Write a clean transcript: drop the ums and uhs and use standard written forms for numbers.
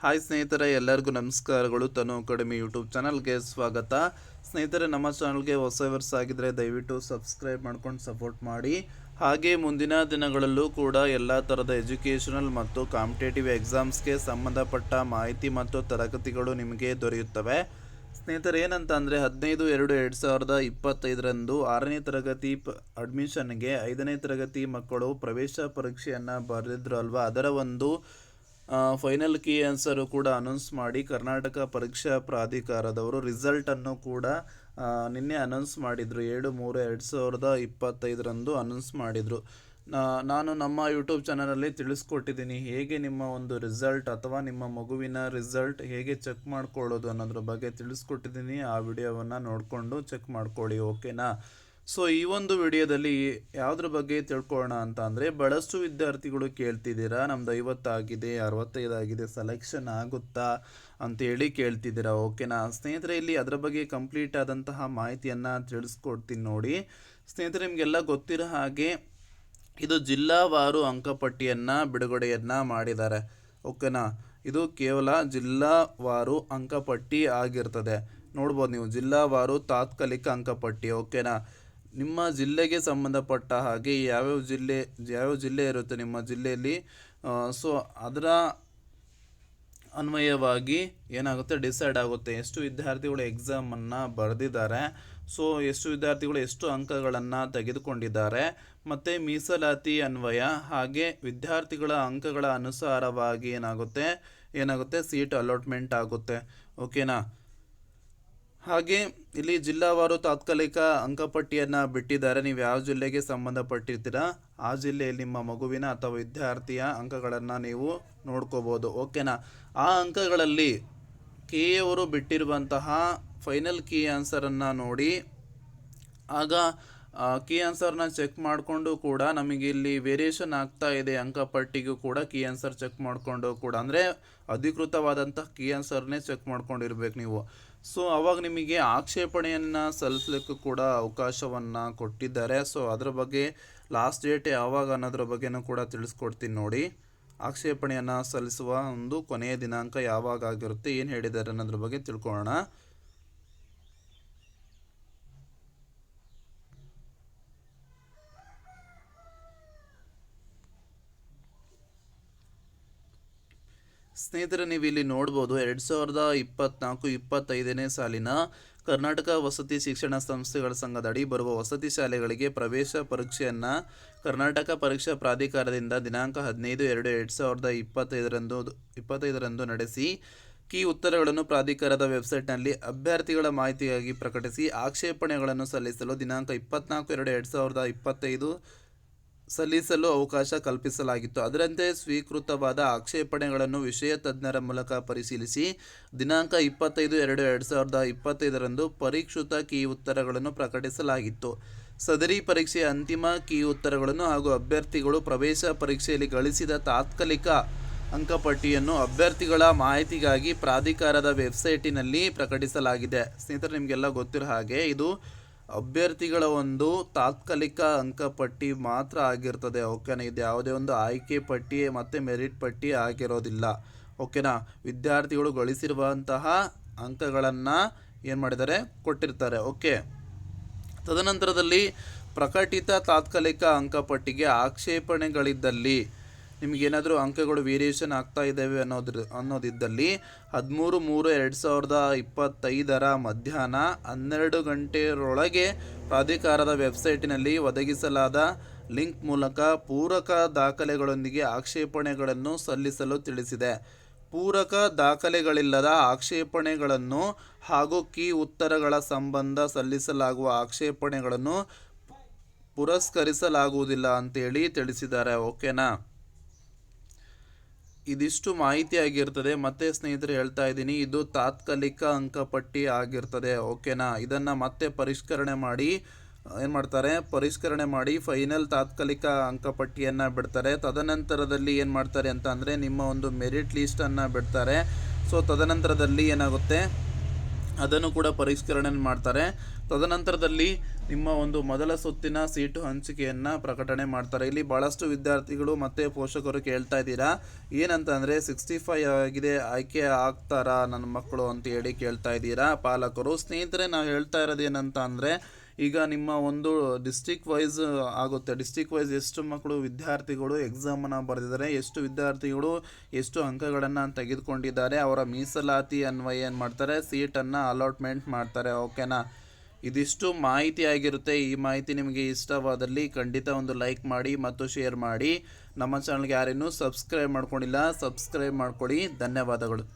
Hi ಸ್ನೇಹಿತರೆ, ಎಲ್ಲರಿಗೂ ನಮಸ್ಕಾರಗಳು. ತನು ಅಕಾಡೆಮಿ ಯೂಟ್ಯೂಬ್ ಚಾನಲ್ಗೆ ಸ್ವಾಗತ. ಸ್ನೇಹಿತರೆ, ನಮ್ಮ ಚಾನಲ್ಗೆ ಹೊಸ ವರ್ಷ ಆಗಿದ್ರೆ ದಯವಿಟ್ಟು ಸಬ್ಸ್ಕ್ರೈಬ್ ಮಾಡ್ಕೊಂಡು ಸಪೋರ್ಟ್ ಮಾಡಿ. ಹಾಗೆ ಮುಂದಿನ ದಿನಗಳಲ್ಲೂ ಕೂಡ ಎಲ್ಲ ಥರದ ಎಜುಕೇಷನಲ್ ಮತ್ತು ಕಾಂಪಿಟೇಟಿವ್ ಎಕ್ಸಾಮ್ಸ್ಗೆ ಸಂಬಂಧಪಟ್ಟ ಮಾಹಿತಿ ಮತ್ತು ತರಗತಿಗಳು ನಿಮಗೆ ದೊರೆಯುತ್ತವೆ. ಸ್ನೇಹಿತರೆ, ಏನಂತ ಅಂದರೆ 15/2/2025 6ನೇ ತರಗತಿ ಅಡ್ಮಿಷನ್ಗೆ 5ನೇ ತರಗತಿ ಮಕ್ಕಳು ಪ್ರವೇಶ ಪರೀಕ್ಷೆಯನ್ನು ಬರೆದಿದ್ರು ಅಲ್ವಾ, ಅದರ ಒಂದು ಫೈನಲ್ ಕೀ ಆನ್ಸರು ಕೂಡ ಅನೌನ್ಸ್ ಮಾಡಿ ಕರ್ನಾಟಕ ಪರೀಕ್ಷಾ ಪ್ರಾಧಿಕಾರದವರು ರಿಸಲ್ಟನ್ನು ಕೂಡ ನಿನ್ನೆ ಅನೌನ್ಸ್ ಮಾಡಿದರು. 7/3/2025 ಅನೌನ್ಸ್ ಮಾಡಿದರು. ನಾನು ನಮ್ಮ ಯೂಟ್ಯೂಬ್ ಚಾನಲಲ್ಲಿ ತಿಳಿಸ್ಕೊಟ್ಟಿದ್ದೀನಿ ಹೇಗೆ ನಿಮ್ಮ ಒಂದು ರಿಸಲ್ಟ್ ಅಥವಾ ನಿಮ್ಮ ಮಗುವಿನ ರಿಸಲ್ಟ್ ಹೇಗೆ ಚೆಕ್ ಮಾಡ್ಕೊಳ್ಳೋದು ಅನ್ನೋದ್ರ ಬಗ್ಗೆ ತಿಳಿಸ್ಕೊಟ್ಟಿದ್ದೀನಿ. ಆ ವಿಡಿಯೋವನ್ನು ನೋಡಿಕೊಂಡು ಚೆಕ್ ಮಾಡ್ಕೊಳ್ಳಿ, ಓಕೆನಾ. ಸೊ ಈ ಒಂದು ವಿಡಿಯೋದಲ್ಲಿ ಯಾವುದ್ರ ಬಗ್ಗೆ ತಿಳ್ಕೊಳ್ಳೋಣ ಅಂತ ಅಂದರೆ, ಬಹಳಷ್ಟು ವಿದ್ಯಾರ್ಥಿಗಳು ಕೇಳ್ತಿದ್ದೀರಾ, ನಮ್ದು 50 ಆಗಿದೆ, 65 ಆಗಿದೆ, ಸೆಲೆಕ್ಷನ್ ಆಗುತ್ತಾ ಅಂತೇಳಿ ಕೇಳ್ತಿದ್ದೀರಾ, ಓಕೆನಾ. ಸ್ನೇಹಿತರೆ, ಇಲ್ಲಿ ಅದರ ಬಗ್ಗೆ ಕಂಪ್ಲೀಟ್ ಆದಂತಹ ಮಾಹಿತಿಯನ್ನು ತಿಳಿಸ್ಕೊಡ್ತೀನಿ ನೋಡಿ. ಸ್ನೇಹಿತರೆ, ನಿಮಗೆಲ್ಲ ಗೊತ್ತಿರೋ ಹಾಗೆ ಇದು ಜಿಲ್ಲಾವಾರು ಅಂಕಪಟ್ಟಿಯನ್ನು ಬಿಡುಗಡೆಯನ್ನು ಮಾಡಿದ್ದಾರೆ, ಓಕೆನಾ. ಇದು ಕೇವಲ ಜಿಲ್ಲಾವಾರು ಅಂಕಪಟ್ಟಿ ಆಗಿರ್ತದೆ. ನೋಡ್ಬೋದು ನೀವು, ಜಿಲ್ಲಾವಾರು ತಾತ್ಕಾಲಿಕ ಅಂಕಪಟ್ಟಿ, ಓಕೆನಾ. ನಿಮ್ಮ ಜಿಲ್ಲೆಗೆ ಸಂಬಂಧಪಟ್ಟ ಹಾಗೆ ಯಾವ್ಯಾವ ಜಿಲ್ಲೆ ಇರುತ್ತೆ ನಿಮ್ಮ ಜಿಲ್ಲೆಯಲ್ಲಿ, ಸೊ ಅದರ ಅನ್ವಯವಾಗಿ ಏನಾಗುತ್ತೆ ಡಿಸೈಡ್ ಆಗುತ್ತೆ ಎಷ್ಟು ವಿದ್ಯಾರ್ಥಿಗಳು ಎಕ್ಸಾಮನ್ನು ಬರೆದಿದ್ದಾರೆ, ಸೊ ಎಷ್ಟು ವಿದ್ಯಾರ್ಥಿಗಳು ಎಷ್ಟು ಅಂಕಗಳನ್ನು ತೆಗೆದುಕೊಂಡಿದ್ದಾರೆ, ಮತ್ತು ಮೀಸಲಾತಿ ಅನ್ವಯ ಹಾಗೆ ವಿದ್ಯಾರ್ಥಿಗಳ ಅಂಕಗಳ ಅನುಸಾರವಾಗಿ ಏನಾಗುತ್ತೆ ಸೀಟ್ ಅಲಾಟ್ಮೆಂಟ್ ಆಗುತ್ತೆ, ಓಕೆನಾ. ಹಾಗೆ ಇಲ್ಲಿ ಜಿಲ್ಲಾವಾರು ತಾತ್ಕಾಲಿಕ ಅಂಕಪಟ್ಟಿಯನ್ನು ಬಿಟ್ಟಿದ್ದಾರೆ. ನೀವು ಯಾವ ಜಿಲ್ಲೆಗೆ ಸಂಬಂಧಪಟ್ಟಿರ್ತೀರಾ ಆ ಜಿಲ್ಲೆಯಲ್ಲಿ ನಿಮ್ಮ ಮಗುವಿನ ಅಥವಾ ವಿದ್ಯಾರ್ಥಿಯ ಅಂಕಗಳನ್ನು ನೀವು ನೋಡ್ಕೋಬೋದು, ಓಕೆನಾ. ಆ ಅಂಕಗಳಲ್ಲಿ ಕೆ ಅವರು ಬಿಟ್ಟಿರುವಂತಹ ಫೈನಲ್ ಕೀ ಆನ್ಸರನ್ನು ನೋಡಿ, ಆಗ ಕೀ ಆನ್ಸರ್ನ ಚೆಕ್ ಮಾಡಿಕೊಂಡು ಕೂಡ ನಮಗೆ ಇಲ್ಲಿ ವೇರಿಯೇಷನ್ ಆಗ್ತಾ ಇದೆ ಅಂಕಪಟ್ಟಿಗೂ ಕೂಡ ಕೀ ಆನ್ಸರ್ ಚೆಕ್ ಮಾಡಿಕೊಂಡು ಕೂಡ, ಅಂದರೆ ಅಧಿಕೃತವಾದಂಥ ಕೀ ಆನ್ಸರ್ನೇ ಚೆಕ್ ಮಾಡ್ಕೊಂಡಿರ್ಬೇಕು ನೀವು. ಸೊ ಅವಾಗ ನಿಮಗೆ ಆಕ್ಷೇಪಣೆಯನ್ನು ಸಲ್ಲಿಸಲಿಕ್ಕೂ ಕೂಡ ಅವಕಾಶವನ್ನು ಕೊಟ್ಟಿದ್ದಾರೆ. ಸೊ ಅದರ ಬಗ್ಗೆ ಲಾಸ್ಟ್ ಡೇಟ್ ಯಾವಾಗ ಅನ್ನೋದ್ರ ಬಗ್ಗೆನೂ ಕೂಡ ತಿಳಿಸ್ಕೊಡ್ತೀನಿ ನೋಡಿ. ಆಕ್ಷೇಪಣೆಯನ್ನು ಸಲ್ಲಿಸುವ ಒಂದು ಕೊನೆಯ ದಿನಾಂಕ ಯಾವಾಗ ಆಗಿರುತ್ತೆ, ಏನು ಹೇಳಿದ್ದಾರೆ ಅನ್ನೋದ್ರ ಬಗ್ಗೆ ತಿಳ್ಕೊಳ್ಳೋಣ. ಸ್ನೇಹಿತರೆ, ನೀವು ಇಲ್ಲಿ ನೋಡ್ಬೋದು 2024-25ನೇ ಸಾಲಿನ ಕರ್ನಾಟಕ ವಸತಿ ಶಿಕ್ಷಣ ಸಂಸ್ಥೆಗಳ ಸಂಘದ ಅಡಿ ಬರುವ ವಸತಿ ಶಾಲೆಗಳಿಗೆ ಪ್ರವೇಶ ಪರೀಕ್ಷೆಯನ್ನು ಕರ್ನಾಟಕ ಪರೀಕ್ಷಾ ಪ್ರಾಧಿಕಾರದಿಂದ ದಿನಾಂಕ 15/2/2025 ನಡೆಸಿ ಕೀ ಉತ್ತರಗಳನ್ನು ಪ್ರಾಧಿಕಾರದ ವೆಬ್ಸೈಟ್ನಲ್ಲಿ ಅಭ್ಯರ್ಥಿಗಳ ಮಾಹಿತಿಗಾಗಿ ಪ್ರಕಟಿಸಿ ಆಕ್ಷೇಪಣೆಗಳನ್ನು ಸಲ್ಲಿಸಲು ದಿನಾಂಕ 24/2/2025 ಸಲ್ಲಿಸಲು ಅವಕಾಶ ಕಲ್ಪಿಸಲಾಗಿತ್ತು. ಅದರಂತೆ ಸ್ವೀಕೃತವಾದ ಆಕ್ಷೇಪಣೆಗಳನ್ನು ವಿಷಯ ತಜ್ಞರ ಮೂಲಕ ಪರಿಶೀಲಿಸಿ ದಿನಾಂಕ 25/2/2025 ಪರಿಷ್ಕೃತ ಕೀ ಉತ್ತರಗಳನ್ನು ಪ್ರಕಟಿಸಲಾಗಿತ್ತು. ಸದರಿ ಪರೀಕ್ಷೆಯ ಅಂತಿಮ ಕೀ ಉತ್ತರಗಳನ್ನು ಹಾಗೂ ಅಭ್ಯರ್ಥಿಗಳು ಪ್ರವೇಶ ಪರೀಕ್ಷೆಯಲ್ಲಿ ಗಳಿಸಿದ ತಾತ್ಕಾಲಿಕ ಅಂಕಪಟ್ಟಿಯನ್ನು ಅಭ್ಯರ್ಥಿಗಳ ಮಾಹಿತಿಗಾಗಿ ಪ್ರಾಧಿಕಾರದ ವೆಬ್ಸೈಟಿನಲ್ಲಿ ಪ್ರಕಟಿಸಲಾಗಿದೆ. ಸ್ನೇಹಿತರೆ, ನಿಮಗೆಲ್ಲ ಗೊತ್ತಿರೋ ಹಾಗೆ ಇದು ಅಭ್ಯರ್ಥಿಗಳ ಒಂದು ತಾತ್ಕಾಲಿಕ ಅಂಕಪಟ್ಟಿ ಮಾತ್ರ ಆಗಿರ್ತದೆ, ಓಕೆನಾ. ಇದು ಯಾವುದೇ ಒಂದು ಆಯ್ಕೆ ಪಟ್ಟಿ ಮತ್ತು ಮೆರಿಟ್ ಪಟ್ಟಿ ಆಗಿರೋದಿಲ್ಲ, ಓಕೆನಾ. ವಿದ್ಯಾರ್ಥಿಗಳು ಗಳಿಸಿರುವಂತಹ ಅಂಕಗಳನ್ನು ಏನು ಮಾಡಿದ್ದಾರೆ ಕೊಟ್ಟಿರ್ತಾರೆ, ಓಕೆ. ತದನಂತರದಲ್ಲಿ ಪ್ರಕಟಿತ ತಾತ್ಕಾಲಿಕ ಅಂಕಪಟ್ಟಿಗೆ ಆಕ್ಷೇಪಣೆಗಳಿದ್ದಲ್ಲಿ, ನಿಮಗೇನಾದರೂ ಅಂಕಗಳು ವೇರಿಯೇಷನ್ ಆಗ್ತಾ ಇದ್ದಾವೆ ಅನ್ನೋದಿದ್ದಲ್ಲಿ 13/3/2025 ಮಧ್ಯಾಹ್ನ 12 ಗಂಟೆಯೊಳಗೆ ಪ್ರಾಧಿಕಾರದ ವೆಬ್ಸೈಟಿನಲ್ಲಿ ಒದಗಿಸಲಾದ ಲಿಂಕ್ ಮೂಲಕ ಪೂರಕ ದಾಖಲೆಗಳೊಂದಿಗೆ ಆಕ್ಷೇಪಣೆಗಳನ್ನು ಸಲ್ಲಿಸಲು ತಿಳಿಸಿದೆ. ಪೂರಕ ದಾಖಲೆಗಳಿಲ್ಲದ ಆಕ್ಷೇಪಣೆಗಳನ್ನು ಹಾಗೂ ಕೀ ಉತ್ತರಗಳ ಸಂಬಂಧ ಸಲ್ಲಿಸಲಾಗುವ ಆಕ್ಷೇಪಣೆಗಳನ್ನು ಪುರಸ್ಕರಿಸಲಾಗುವುದಿಲ್ಲ ಅಂತೇಳಿ ತಿಳಿಸಿದ್ದಾರೆ, ಓಕೆನಾ. ಇದಿಷ್ಟು ಮಾಹಿತಿ ಆಗಿರ್ತದೆ. ಮತ್ತೆ ಸ್ನೇಹಿತರೆ ಹೇಳ್ತಾ ಇದ್ದೀನಿ, ಇದು ತಾತ್ಕಾಲಿಕ ಅಂಕಪಟ್ಟಿ ಆಗಿರ್ತದೆ, ಓಕೆನಾ. ಇದನ್ನು ಮತ್ತೆ ಪರಿಷ್ಕರಣೆ ಮಾಡಿ ಫೈನಲ್ ತಾತ್ಕಾಲಿಕ ಅಂಕಪಟ್ಟಿಯನ್ನು ಬಿಡ್ತಾರೆ. ತದನಂತರದಲ್ಲಿ ಏನು ಮಾಡ್ತಾರೆ ಅಂತ ಅಂದರೆ ನಿಮ್ಮ ಒಂದು ಮೆರಿಟ್ ಲಿಸ್ಟನ್ನು ಬಿಡ್ತಾರೆ. ಸೊ ತದನಂತರದಲ್ಲಿ ಏನಾಗುತ್ತೆ ಅದನ್ನು ಕೂಡ ಪರಿಷ್ಕರಣೆ ಮಾಡ್ತಾರೆ. ತದನಂತರದಲ್ಲಿ ನಿಮ್ಮ ಒಂದು ಮೊದಲ ಸುತ್ತಿನ ಸೀಟು ಹಂಚಿಕೆಯನ್ನು ಪ್ರಕಟಣೆ ಮಾಡ್ತಾರೆ. ಇಲ್ಲಿ ಭಾಳಷ್ಟು ವಿದ್ಯಾರ್ಥಿಗಳು ಮತ್ತು ಪೋಷಕರು ಕೇಳ್ತಾ ಇದ್ದೀರಾ, ಏನಂತ ಅಂದರೆ 65 ಆಗಿದೆ, ಆಯ್ಕೆ ಆಗ್ತಾರಾ ನನ್ನ ಮಕ್ಕಳು ಅಂತ ಹೇಳಿ ಕೇಳ್ತಾ ಇದ್ದೀರಾ ಪಾಲಕರು. ಸ್ನೇಹಿತರೆ, ನಾವು ಹೇಳ್ತಾ ಇರೋದು ಏನಂತ ಅಂದರೆ, ಈಗ ನಿಮ್ಮ ಒಂದು ಡಿಸ್ಟಿಕ್ ವೈಸ್ ಆಗುತ್ತೆ. ಡಿಸ್ಟಿಕ್ ವೈಸ್ ಎಷ್ಟು ಮಕ್ಕಳು ವಿದ್ಯಾರ್ಥಿಗಳು ಎಕ್ಸಾಮನ್ನು ಬರೆದಿದ್ದಾರೆ, ಎಷ್ಟು ವಿದ್ಯಾರ್ಥಿಗಳು ಎಷ್ಟು ಅಂಕಗಳನ್ನು ತೆಗೆದುಕೊಂಡಿದ್ದಾರೆ, ಅವರ ಮೀಸಲಾತಿ ಅನ್ವಯ ಏನು ಮಾಡ್ತಾರೆ, ಸೀಟನ್ನು ಅಲಾಟ್ಮೆಂಟ್ ಮಾಡ್ತಾರೆ. ಓಕೆನಾ? ಇದಿಷ್ಟು ಮಾಹಿತಿ ಆಗಿರುತ್ತೆ. ಈ ಮಾಹಿತಿ ನಿಮಗೆ ಇಷ್ಟವಾದಲ್ಲಿ ಖಂಡಿತ ಒಂದು ಲೈಕ್ ಮಾಡಿ ಮತ್ತು ಶೇರ್ ಮಾಡಿ. ನಮ್ಮ ಚಾನಲ್ಗೆ ಯಾರೇನೂ ಸಬ್ಸ್ಕ್ರೈಬ್ ಮಾಡ್ಕೊಂಡಿಲ್ಲ, ಸಬ್ಸ್ಕ್ರೈಬ್ ಮಾಡ್ಕೊಳ್ಳಿ. ಧನ್ಯವಾದಗಳು.